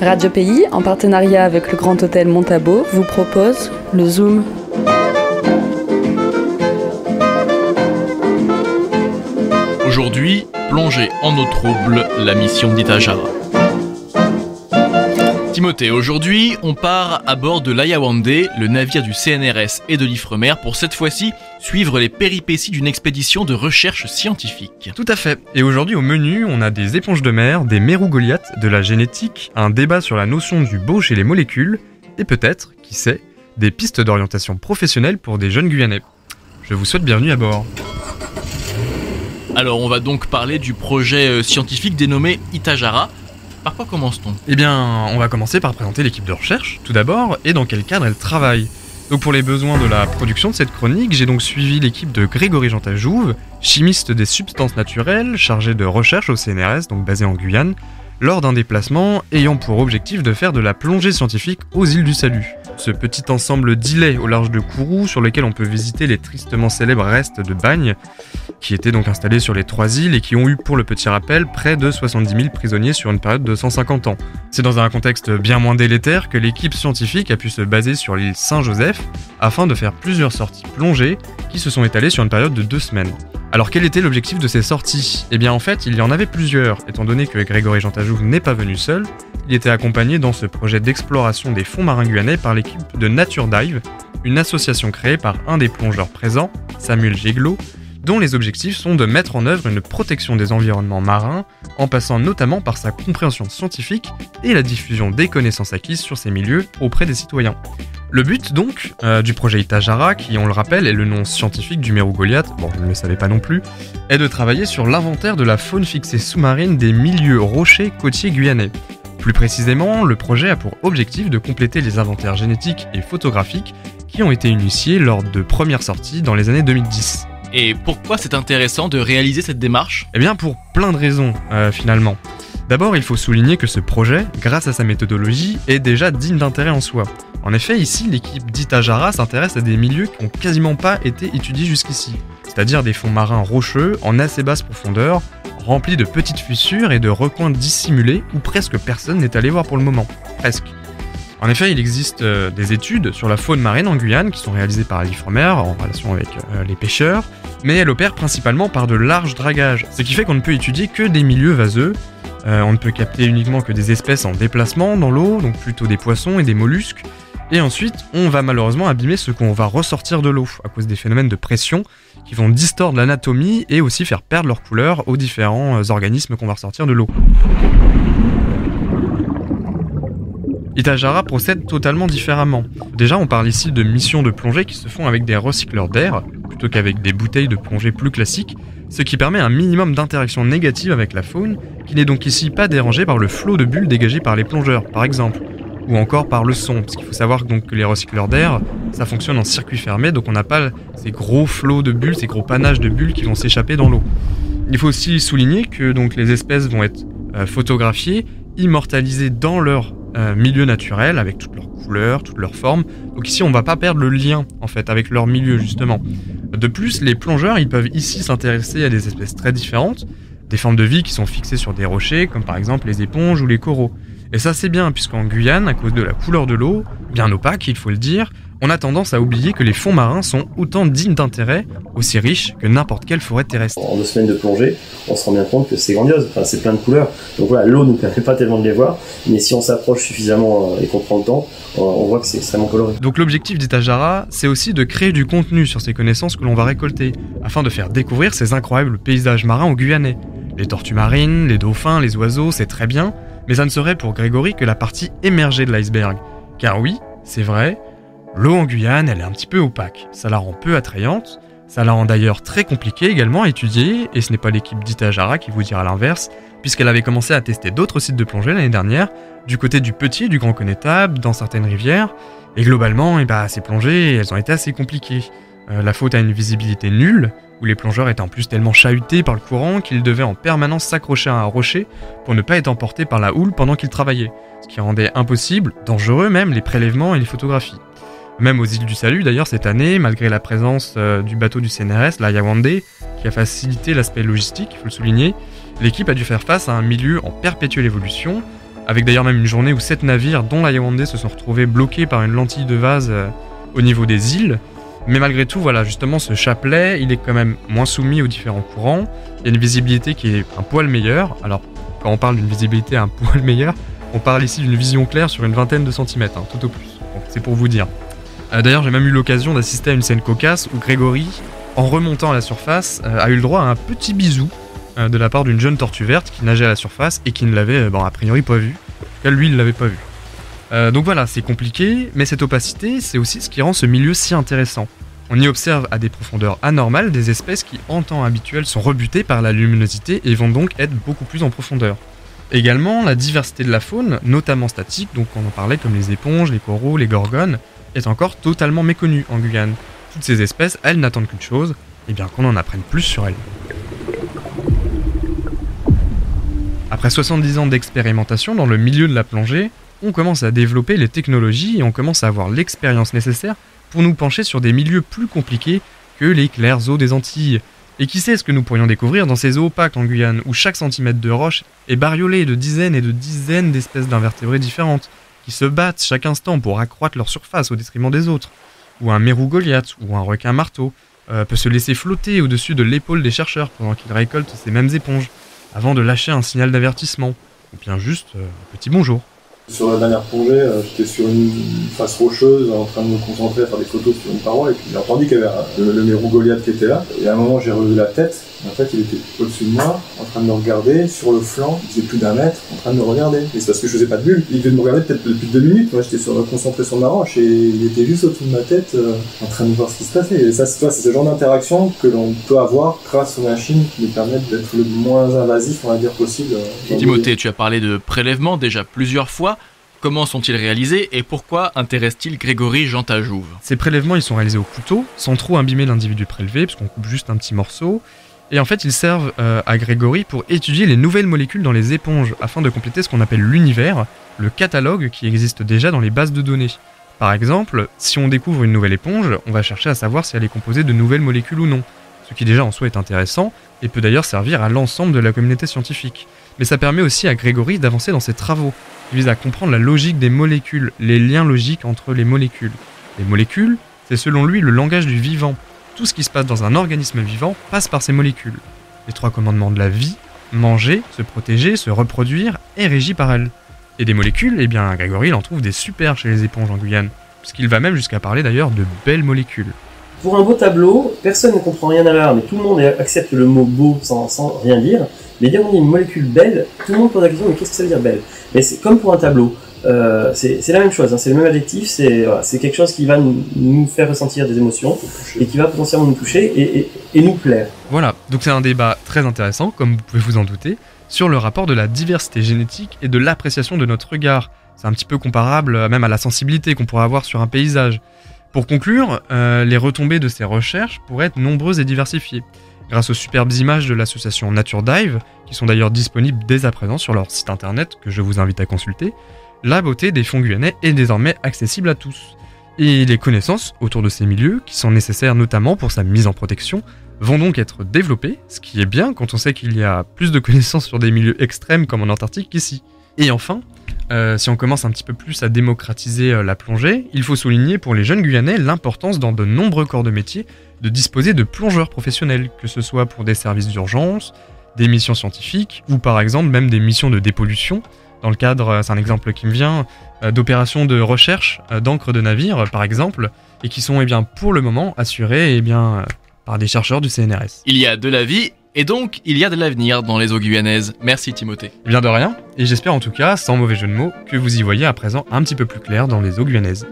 Radio Pays, en partenariat avec le Grand Hôtel Montabo, vous propose le Zoom. Aujourd'hui, plongée en eau trouble, la mission d'Itajara. Timothée, aujourd'hui, on part à bord de l'Ayawande, le navire du CNRS et de l'Ifremer, pour cette fois-ci suivre les péripéties d'une expédition de recherche scientifique. Tout à fait. Et aujourd'hui au menu, on a des éponges de mer, des mérous-goliaths, de la génétique, un débat sur la notion du beau chez les molécules, et peut-être, qui sait, des pistes d'orientation professionnelle pour des jeunes Guyanais. Je vous souhaite bienvenue à bord. Alors on va donc parler du projet scientifique dénommé Itajara. Par quoi commence-t-on ? Eh bien, on va commencer par présenter l'équipe de recherche, tout d'abord, et dans quel cadre elle travaille. Donc pour les besoins de la production de cette chronique, j'ai donc suivi l'équipe de Grégory Jantajouve, chimiste des substances naturelles, chargé de recherche au CNRS, donc basé en Guyane, lors d'un déplacement ayant pour objectif de faire de la plongée scientifique aux îles du Salut. Ce petit ensemble d'îlets au large de Kourou, sur lequel on peut visiter les tristement célèbres restes de Bagne, qui étaient donc installés sur les 3 îles et qui ont eu, pour le petit rappel, près de 70 000 prisonniers sur une période de 150 ans. C'est dans un contexte bien moins délétère que l'équipe scientifique a pu se baser sur l'île Saint-Joseph afin de faire plusieurs sorties plongées qui se sont étalées sur une période de 2 semaines. Alors quel était l'objectif de ces sorties ? Eh bien en fait, il y en avait plusieurs, étant donné que Grégory Jantajouve n'est pas venu seul, il était accompagné dans ce projet d'exploration des fonds marins guyanais par l'équipe de Nature Dive, une association créée par un des plongeurs présents, Samuel Géglot, dont les objectifs sont de mettre en œuvre une protection des environnements marins, en passant notamment par sa compréhension scientifique et la diffusion des connaissances acquises sur ces milieux auprès des citoyens. Le but donc du projet Itajara, qui on le rappelle est le nom scientifique du mérou-goliath, bon je ne le savais pas non plus, est de travailler sur l'inventaire de la faune fixée sous-marine des milieux rochers côtiers guyanais. Plus précisément, le projet a pour objectif de compléter les inventaires génétiques et photographiques qui ont été initiés lors de premières sorties dans les années 2010. Et pourquoi c'est intéressant de réaliser cette démarche ? Eh bien pour plein de raisons finalement. D'abord, il faut souligner que ce projet, grâce à sa méthodologie, est déjà digne d'intérêt en soi. En effet, ici, l'équipe d'Itajara s'intéresse à des milieux qui n'ont quasiment pas été étudiés jusqu'ici, c'est-à-dire des fonds marins rocheux en assez basse profondeur, remplis de petites fissures et de recoins dissimulés où presque personne n'est allé voir pour le moment. Presque. En effet, il existe des études sur la faune marine en Guyane qui sont réalisées par l'Ifremer en relation avec les pêcheurs, mais elle opère principalement par de larges dragages, ce qui fait qu'on ne peut étudier que des milieux vaseux. On ne peut capter uniquement que des espèces en déplacement dans l'eau, donc plutôt des poissons et des mollusques. Et ensuite, on va malheureusement abîmer ce qu'on va ressortir de l'eau, à cause des phénomènes de pression qui vont distordre l'anatomie et aussi faire perdre leur couleur aux différents organismes qu'on va ressortir de l'eau. Itajara procède totalement différemment. Déjà, on parle ici de missions de plongée qui se font avec des recycleurs d'air, plutôt qu'avec des bouteilles de plongée plus classiques, ce qui permet un minimum d'interaction négative avec la faune, qui n'est donc ici pas dérangée par le flot de bulles dégagées par les plongeurs, par exemple, ou encore par le son, parce qu'il faut savoir donc que les recycleurs d'air, ça fonctionne en circuit fermé, donc on n'a pas ces gros flots de bulles, ces gros panaches de bulles qui vont s'échapper dans l'eau. Il faut aussi souligner que donc les espèces vont être photographiées, immortalisées dans leur milieu naturel, avec toutes leurs couleurs, toutes leurs formes. Donc ici, on va pas perdre le lien, en fait, avec leur milieu, justement. De plus, les plongeurs, ils peuvent ici s'intéresser à des espèces très différentes, des formes de vie qui sont fixées sur des rochers, comme par exemple les éponges ou les coraux. Et ça, c'est bien, puisqu'en Guyane, à cause de la couleur de l'eau, bien opaque, il faut le dire, on a tendance à oublier que les fonds marins sont autant dignes d'intérêt, aussi riches que n'importe quelle forêt terrestre. En 2 semaines de plongée, on se rend bien compte que c'est grandiose, enfin, c'est plein de couleurs. Donc voilà, l'eau ne nous permet pas tellement de les voir, mais si on s'approche suffisamment et qu'on prend le temps, on voit que c'est extrêmement coloré. Donc l'objectif d'Itajara, c'est aussi de créer du contenu sur ces connaissances que l'on va récolter, afin de faire découvrir ces incroyables paysages marins au Guyanais. Les tortues marines, les dauphins, les oiseaux, c'est très bien, mais ça ne serait pour Grégory que la partie émergée de l'iceberg. Car oui, c'est vrai, l'eau en Guyane, elle est un petit peu opaque, ça la rend peu attrayante, ça la rend d'ailleurs très compliquée également à étudier, et ce n'est pas l'équipe d'Itajara qui vous dira l'inverse, puisqu'elle avait commencé à tester d'autres sites de plongée l'année dernière, du côté du Petit et du Grand Connétable, dans certaines rivières, et globalement, ces plongées, elles ont été assez compliquées. La faute à une visibilité nulle, où les plongeurs étaient en plus tellement chahutés par le courant qu'ils devaient en permanence s'accrocher à un rocher pour ne pas être emportés par la houle pendant qu'ils travaillaient, ce qui rendait impossible, dangereux même, les prélèvements et les photographies. Même aux îles du Salut d'ailleurs cette année, malgré la présence du bateau du CNRS, l'Ayawande, qui a facilité l'aspect logistique, il faut le souligner, l'équipe a dû faire face à un milieu en perpétuelle évolution, avec d'ailleurs même une journée où 7 navires, dont l'Ayawande, se sont retrouvés bloqués par une lentille de vase au niveau des îles. Mais malgré tout, voilà, justement, ce chapelet, il est quand même moins soumis aux différents courants. Il y a une visibilité qui est un poil meilleure. Alors, quand on parle d'une visibilité un poil meilleure, on parle ici d'une vision claire sur une vingtaine de centimètres, hein, tout au plus. Donc, c'est pour vous dire. D'ailleurs, j'ai même eu l'occasion d'assister à une scène cocasse où Grégory, en remontant à la surface, a eu le droit à un petit bisou de la part d'une jeune tortue verte qui nageait à la surface et qui ne l'avait, a priori, pas vu. En tout cas, lui, il ne l'avait pas vu. Donc voilà, c'est compliqué, mais cette opacité, c'est aussi ce qui rend ce milieu si intéressant. On y observe à des profondeurs anormales des espèces qui, en temps habituel, sont rebutées par la luminosité et vont donc être beaucoup plus en profondeur. Également, la diversité de la faune, notamment statique, donc on en parlait comme les éponges, les coraux, les gorgones, est encore totalement méconnue en Guyane. Toutes ces espèces, elles n'attendent qu'une chose, et bien qu'on en apprenne plus sur elles. Après 70 ans d'expérimentation dans le milieu de la plongée, on commence à développer les technologies et on commence à avoir l'expérience nécessaire pour nous pencher sur des milieux plus compliqués que les claires eaux des Antilles. Et qui sait ce que nous pourrions découvrir dans ces eaux opaques en Guyane, où chaque centimètre de roche est bariolé de dizaines et de dizaines d'espèces d'invertébrés différentes, qui se battent chaque instant pour accroître leur surface au détriment des autres. Ou un mérou Goliath, ou un requin marteau, peut se laisser flotter au-dessus de l'épaule des chercheurs pendant qu'ils récoltent ces mêmes éponges, avant de lâcher un signal d'avertissement, ou bien juste un petit bonjour. Sur la dernière plongée, j'étais sur une face rocheuse en train de me concentrer à faire des photos sur une paroi et puis j'ai entendu qu'il y avait le mérou Goliath qui était là. Et à un moment j'ai relevé la tête et en fait il était au-dessus de moi en train de me regarder sur le flanc, il faisait plus d'1 mètre en train de me regarder. Et c'est parce que je faisais pas de bulle, il devait me regarder peut-être depuis 2 minutes, moi j'étais concentré sur ma roche et il était juste au-dessus de ma tête en train de voir ce qui se passait. Et ça c'est ce genre d'interaction que l'on peut avoir grâce aux machines qui nous permettent d'être le moins invasif on va dire possible. Timothée, tu as parlé de prélèvements déjà plusieurs fois. Comment sont-ils réalisés et pourquoi intéresse-t-il Grégory Jantajouve ? Ces prélèvements ils sont réalisés au couteau, sans trop abîmer l'individu prélevé, parce qu'on coupe juste un petit morceau. Et en fait, ils servent à Grégory pour étudier les nouvelles molécules dans les éponges, afin de compléter ce qu'on appelle l'univers, le catalogue qui existe déjà dans les bases de données. Par exemple, si on découvre une nouvelle éponge, on va chercher à savoir si elle est composée de nouvelles molécules ou non, ce qui déjà en soi est intéressant, et peut d'ailleurs servir à l'ensemble de la communauté scientifique. Mais ça permet aussi à Grégory d'avancer dans ses travaux, qui visent à comprendre la logique des molécules, les liens logiques entre les molécules. Les molécules, c'est selon lui le langage du vivant. Tout ce qui se passe dans un organisme vivant passe par ces molécules. Les 3 commandements de la vie, manger, se protéger, se reproduire, est régi par elles. Et des molécules, eh bien Grégory il en trouve des super chez les éponges en Guyane, puisqu'il va même jusqu'à parler d'ailleurs de belles molécules. Pour un beau tableau, personne ne comprend rien à l'art, mais tout le monde accepte le mot beau sans rien dire. Mais dès qu'on dit une molécule belle, tout le monde pose la question, mais qu'est-ce que ça veut dire belle ? Mais c'est comme pour un tableau, c'est la même chose, hein, c'est le même adjectif, c'est quelque chose qui va nous faire ressentir des émotions et qui va potentiellement nous toucher et nous plaire. Voilà, donc c'est un débat très intéressant, comme vous pouvez vous en douter, sur le rapport de la diversité génétique et de l'appréciation de notre regard. C'est un petit peu comparable même à la sensibilité qu'on pourrait avoir sur un paysage. Pour conclure, les retombées de ces recherches pourraient être nombreuses et diversifiées. Grâce aux superbes images de l'association Nature Dive, qui sont d'ailleurs disponibles dès à présent sur leur site internet que je vous invite à consulter, la beauté des fonds guyanais est désormais accessible à tous. Et les connaissances autour de ces milieux, qui sont nécessaires notamment pour sa mise en protection, vont donc être développées, ce qui est bien quand on sait qu'il y a plus de connaissances sur des milieux extrêmes comme en Antarctique qu'ici. Et enfin, si on commence un petit peu plus à démocratiser la plongée, il faut souligner pour les jeunes Guyanais l'importance dans de nombreux corps de métier de disposer de plongeurs professionnels, que ce soit pour des services d'urgence, des missions scientifiques, ou par exemple même des missions de dépollution, dans le cadre, c'est un exemple qui me vient, d'opérations de recherche d'encre de navire par exemple, et qui sont pour le moment assurées par des chercheurs du CNRS. Il y a de la vie, et donc il y a de l'avenir dans les eaux guyanaises. Merci Timothée. Eh bien de rien, et j'espère en tout cas, sans mauvais jeu de mots, que vous y voyez à présent un petit peu plus clair dans les eaux guyanaises.